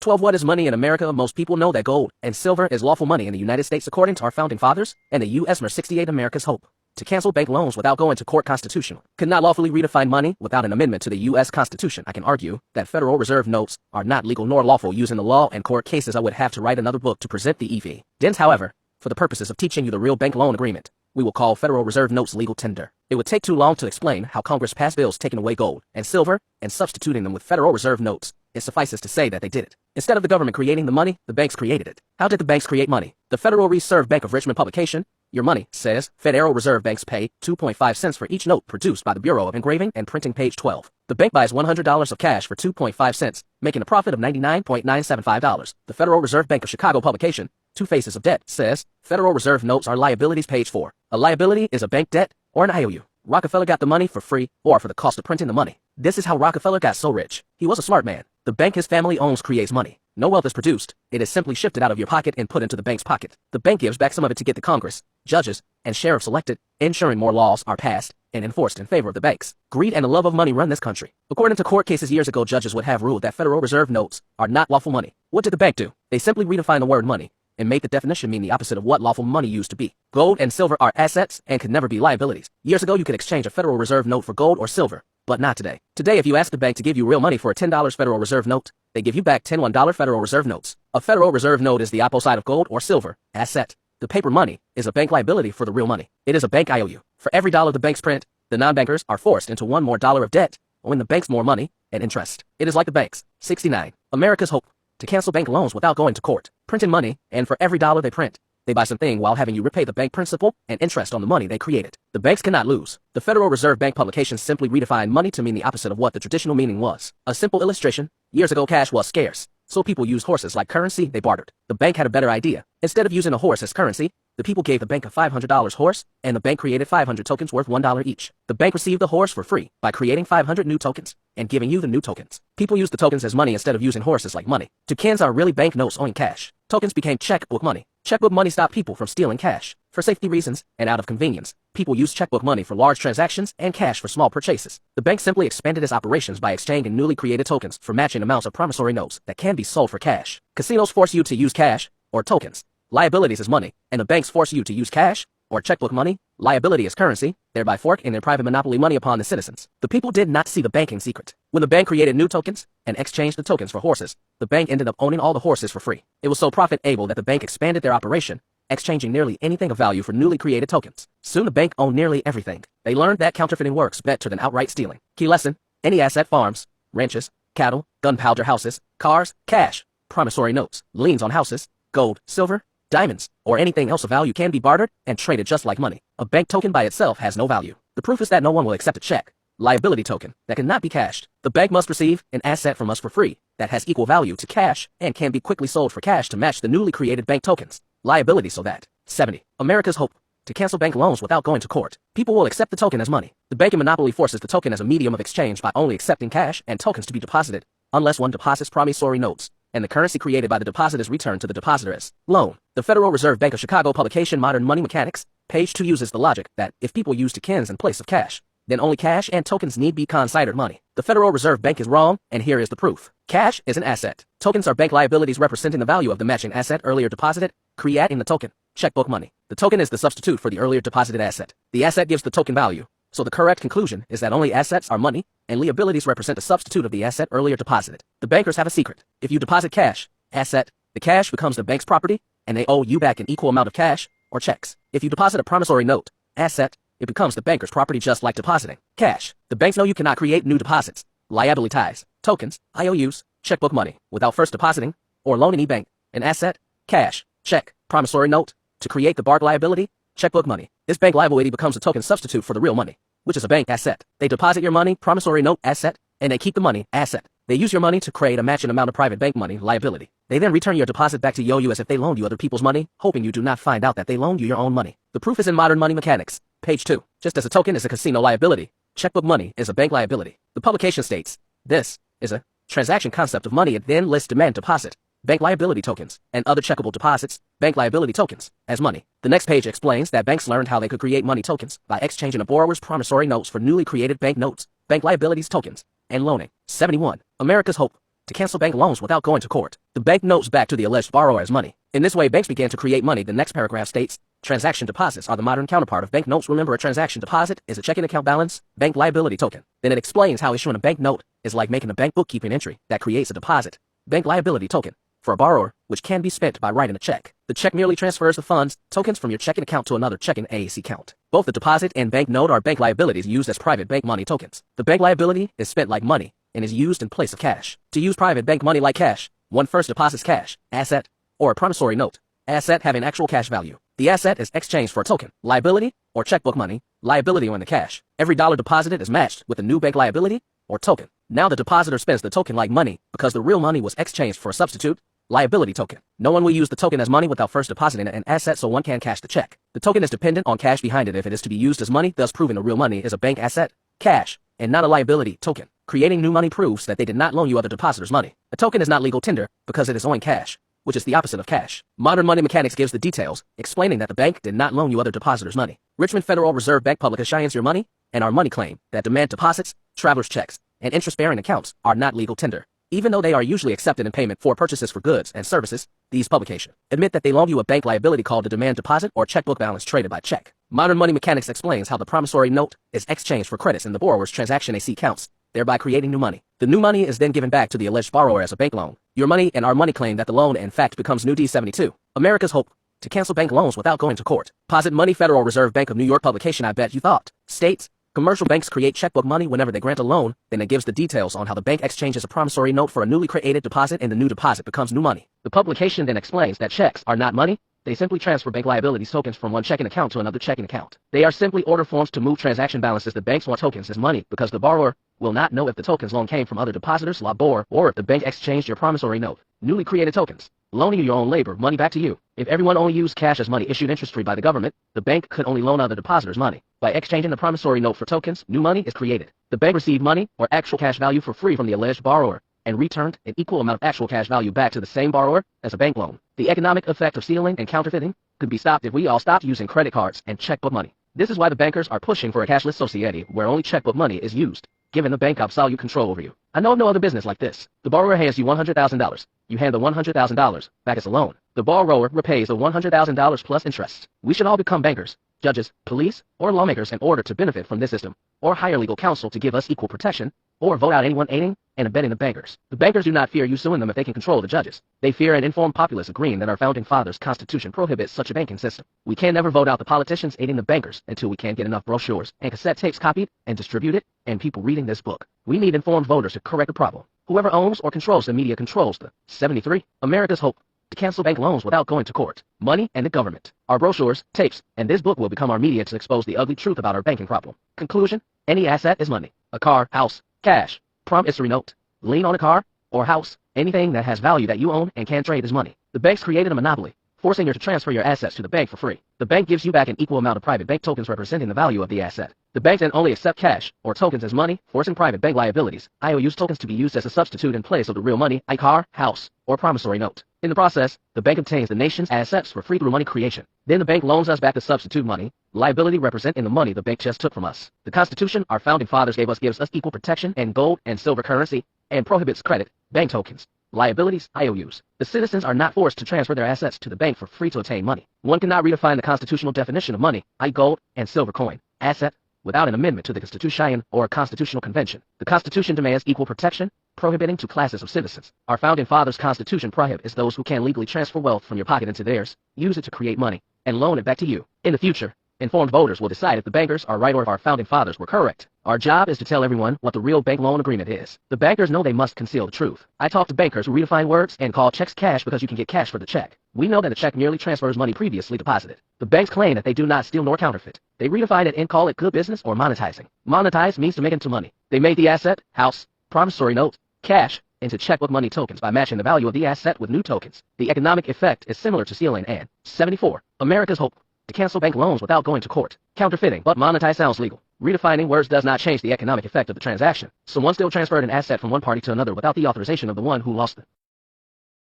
12. What is money in America? Most people know that gold and silver is lawful money in the United States according to our founding fathers and the U.S. Mer 68 America's hope. To cancel bank loans without going to court constitutional. Could not lawfully redefine money without an amendment to the U.S. Constitution. I can argue that Federal Reserve notes are not legal nor lawful using the law and court cases. I would have to write another book to present the evidence. However, for the purposes of teaching you the real bank loan agreement, we will call Federal Reserve notes legal tender. It would take too long to explain how Congress passed bills taking away gold and silver and substituting them with Federal Reserve notes. It suffices to say that they did it. Instead of the government creating the money, the banks created it. How did the banks create money? The Federal Reserve Bank of Richmond publication, Your Money, says Federal Reserve banks pay 2.5 cents for each note produced by the Bureau of Engraving and Printing, page 12. The bank buys $100 of cash for 2.5 cents, making a profit of $99.975. The Federal Reserve Bank of Chicago publication, Two Faces of Debt, says Federal Reserve notes are liabilities, page 4. A liability is a bank debt or an IOU. Rockefeller got the money for free or for the cost of printing the money. This is how Rockefeller got so rich. He was a smart man. The bank his family owns creates money. No wealth is produced. It is simply shifted out of your pocket and put into the bank's pocket. The bank gives back some of it to get the Congress, judges, and sheriffs elected, ensuring more laws are passed and enforced in favor of the banks. Greed and the love of money run this country. According to court cases years ago, judges would have ruled that Federal Reserve notes are not lawful money. What did the bank do? They simply redefined the word money and made the definition mean the opposite of what lawful money used to be. Gold and silver are assets and could never be liabilities. Years ago, you could exchange a Federal Reserve note for gold or silver, but not today. Today, if you ask the bank to give you real money for a $10 Federal Reserve note, they give you back 10 $1 Federal Reserve notes. A Federal Reserve note is the opposite of gold or silver asset. The paper money is a bank liability for the real money. It is a bank IOU. For every dollar the banks print, the non-bankers are forced into $1 more of debt, owing the banks more money and interest. It is like the banks. 69. America's hope. To cancel bank loans without going to court. Printing money, and for every dollar they print, they buy something while having you repay the bank principal and interest on the money they created. The banks cannot lose. The Federal Reserve Bank publications simply redefined money to mean the opposite of what the traditional meaning was. A simple illustration: years ago cash was scarce, so people used horses like currency. They bartered. The bank had a better idea. Instead of using a horse as currency, the people gave the bank a $500 horse, and the bank created 500 tokens worth $1 each. The bank received the horse for free by creating 500 new tokens and giving you the new tokens. People used the tokens as money instead of using horses like money. Tokens are really banknotes owing cash. Tokens became checkbook money. Checkbook money stopped people from stealing cash. For safety reasons and out of convenience, people use checkbook money for large transactions and cash for small purchases. The bank simply expanded its operations by exchanging newly created tokens for matching amounts of promissory notes that can be sold for cash. Casinos force you to use cash or tokens. Liabilities is money, and the banks force you to use cash or checkbook money. Liability is currency, thereby forking their private monopoly money upon the citizens. The people did not see the banking secret. When the bank created new tokens and exchanged the tokens for horses, the bank ended up owning all the horses for free. It was so profitable that the bank expanded their operation, exchanging nearly anything of value for newly created tokens. Soon the bank owned nearly everything. They learned that counterfeiting works better than outright stealing. Key lesson: any asset, farms, ranches, cattle, gunpowder, houses, cars, cash, promissory notes, liens on houses, gold, silver, diamonds, or anything else of value can be bartered and traded just like money. A bank token by itself has no value. The proof is that no one will accept a check, liability token, that cannot be cashed. The bank must receive an asset from us for free that has equal value to cash and can be quickly sold for cash to match the newly created bank tokens. Liability so that. 70. America's hope. To cancel bank loans without going to court. People will accept the token as money. The banking monopoly forces the token as a medium of exchange by only accepting cash and tokens to be deposited, unless one deposits promissory notes, and the currency created by the deposit is returned to the depositor as loan. The Federal Reserve Bank of Chicago publication Modern Money Mechanics, page 2 uses the logic that if people use tokens in place of cash, then only cash and tokens need be considered money. The Federal Reserve Bank is wrong, and here is the proof. Cash is an asset. Tokens are bank liabilities representing the value of the matching asset earlier deposited, creating the token. Checkbook money. The token is the substitute for the earlier deposited asset. The asset gives the token value. So the correct conclusion is that only assets are money, and liabilities represent a substitute of the asset earlier deposited. The bankers have a secret. If you deposit cash, asset, the cash becomes the bank's property, and they owe you back an equal amount of cash or checks. If you deposit a promissory note, asset, it becomes the banker's property just like depositing cash. The banks know you cannot create new deposits, liabilities, tokens, IOUs, checkbook money, without first depositing or loaning any bank an asset, cash, check, promissory note, to create the bark liability, checkbook money. This bank liability becomes a token substitute for the real money, which is a bank asset. They deposit your money, promissory note, asset, and they keep the money, asset. They use your money to create a matching amount of private bank money, liability. They then return your deposit back to you as if they loaned you other people's money, hoping you do not find out that they loaned you your own money. The proof is in Modern Money Mechanics, page 2. Just as a token is a casino liability, checkbook money is a bank liability. The publication states, this is a transaction concept of money. It then lists demand deposit, bank liability tokens, and other checkable deposits, bank liability tokens, as money. The next page explains that banks learned how they could create money tokens by exchanging a borrower's promissory notes for newly created bank notes, bank liabilities tokens, and loaning. 71. America's hope. to cancel bank loans without going to court. The bank notes back to the alleged borrower as money. In this way, banks began to create money. The next paragraph states, transaction deposits are the modern counterpart of bank notes. Remember, a transaction deposit is a checking account balance, bank liability token. Then it explains how issuing a bank note is like making a bank bookkeeping entry that creates a deposit, bank liability token, for a borrower, which can be spent by writing a check. The check merely transfers the funds, tokens from your checking account to another checking account. Both the deposit and bank note are bank liabilities used as private bank money tokens. The bank liability is spent like money and is used in place of cash. To use private bank money like cash, one first deposits cash, asset, or a promissory note, asset having actual cash value. The asset is exchanged for a token, liability, or checkbook money, liability on the cash. Every dollar deposited is matched with a new bank liability or token. Now the depositor spends the token like money because the real money was exchanged for a substitute, liability token. No one will use the token as money without first depositing an asset so one can cash the check. The token is dependent on cash behind it if it is to be used as money, thus proving the real money is a bank asset, cash, and not a liability token. Creating new money proves that they did not loan you other depositors' money. A token is not legal tender because it is owing cash, which is the opposite of cash. Modern money mechanics gives the details, explaining that the bank did not loan you other depositors' money. Richmond Federal Reserve Bank public assigns your money, and our money claim that demand deposits, traveler's checks, and interest-bearing accounts are not legal tender. Even though they are usually accepted in payment for purchases for goods and services, these publications admit that they loan you a bank liability called a demand deposit or checkbook balance traded by check. Modern money mechanics explains how the promissory note is exchanged for credits in the borrower's transaction accounts, thereby creating new money. The new money is then given back to the alleged borrower as a bank loan. Your money and our money claim that the loan in fact becomes new D72. America's hope to cancel bank loans without going to court. Deposit Money Federal Reserve Bank of New York publication I bet you thought states, commercial banks create checkbook money whenever they grant a loan, then it gives the details on how the bank exchanges a promissory note for a newly created deposit and the new deposit becomes new money. The publication then explains that checks are not money, they simply transfer bank liabilities tokens from one checking account to another checking account. They are simply order forms to move transaction balances. The banks want tokens as money because the borrower will not know if the tokens loan came from other depositors, LABOR, or if the bank exchanged your promissory note. Newly created tokens, loaning you your own labor, money back to you. If everyone only used cash as money issued interest-free by the government, the bank could only loan other depositors money. By exchanging the promissory note for tokens, new money is created. The bank received money or actual cash value for free from the alleged borrower and returned an equal amount of actual cash value back to the same borrower as a bank loan. The economic effect of stealing and counterfeiting could be stopped if we all stopped using credit cards and checkbook money. This is why the bankers are pushing for a cashless society where only checkbook money is used, giving the bank absolute control over you. I know of no other business like this. The borrower hands you $100,000. You hand the $100,000 back as a loan. The borrower repays the $100,000 plus interest. We should all become bankers, judges, police, or lawmakers in order to benefit from this system, or hire legal counsel to give us equal protection, or vote out anyone aiding and abetting the bankers. The bankers do not fear you suing them if they can control the judges. They fear an informed populace agreeing that our founding fathers' constitution prohibits such a banking system. We can never vote out the politicians aiding the bankers until we can get enough brochures and cassette tapes copied and distributed and people reading this book. We need informed voters to correct the problem. Whoever owns or controls the media controls the 73. America's hope to cancel bank loans without going to court. Money and the government. Our brochures, tapes, and this book will become our media to expose the ugly truth about our banking problem. Conclusion: any asset is money. A car, house, cash, promissory note, lien on a car or house, anything that has value that you own and can trade is money. The banks created a monopoly, forcing you to transfer your assets to the bank for free. The bank gives you back an equal amount of private bank tokens representing the value of the asset. The banks then only accept cash or tokens as money, forcing private bank liabilities, IOUs tokens to be used as a substitute in place of the real money, a car, house, or promissory note. In the process, the bank obtains the nation's assets for free through money creation. Then the bank loans us back the substitute money, liability representing the money the bank just took from us. The Constitution our founding fathers gave us gives us equal protection and gold and silver currency, and prohibits credit, bank tokens, liabilities, IOUs. The citizens are not forced to transfer their assets to the bank for free to obtain money. One cannot redefine the constitutional definition of money, gold and silver coin, asset, without an amendment to the Constitution or a constitutional convention. The Constitution demands equal protection, prohibiting two classes of citizens. Our founding fathers' Constitution prohibits those who can legally transfer wealth from your pocket into theirs, use it to create money, and loan it back to you. In the future, informed voters will decide if the bankers are right or if our founding fathers were correct. Our job is to tell everyone what the real bank loan agreement is. The bankers know they must conceal the truth. I talk to bankers who redefine words and call checks cash because you can get cash for the check. We know that a check merely transfers money previously deposited. The banks claim that they do not steal nor counterfeit. They redefine it and call it good business or monetizing. Monetize means to make into money. They made the asset, house, promissory note, cash, into checkbook money tokens by matching the value of the asset with new tokens. The economic effect is similar to stealing and 74. America's hope to cancel bank loans without going to court. Counterfeiting, but monetize sounds legal. Redefining words does not change the economic effect of the transaction. Someone still transferred an asset from one party to another without the authorization of the one who lost it.